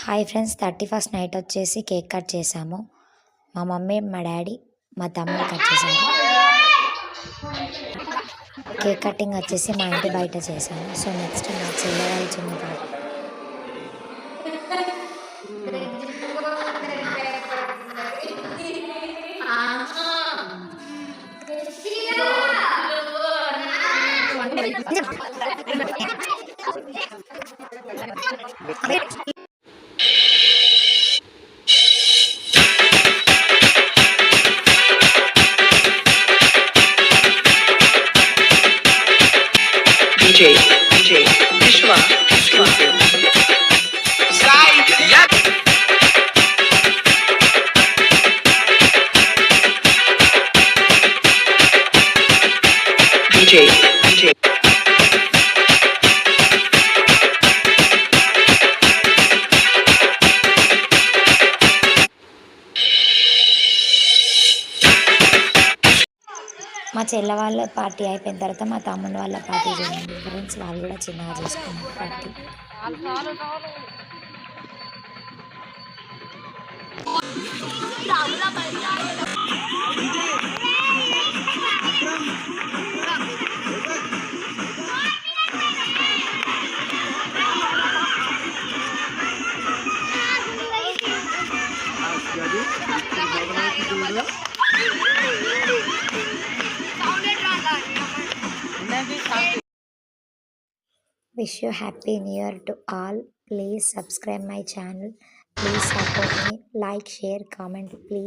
Hi friends, 31st night వచ్చేసి cake cut చేసాము. మా మమ్మీ, మా డాడీ, మా తమ్ముడు కట్ చేశారు. కేక్ కటింగ్ వచ్చేసి మా ఇంటి బయట చేశాము. సో నెక్స్ట్ మా చెల్లె వాళ్ళ చిన్న పాప DJ Vishwa exclusive. DJ మా చెల్ల వాళ్ళ పార్టీ అయిపోయిన తర్వాత మా తమ్ముడు వాళ్ళ పార్టీ చేయండి ఫ్రెండ్స్. వాళ్ళు కూడా చిన్నగా చేసుకున్నారు party. Wish you happy new year to all. Please subscribe my channel. Please support me. Like, share, comment, please.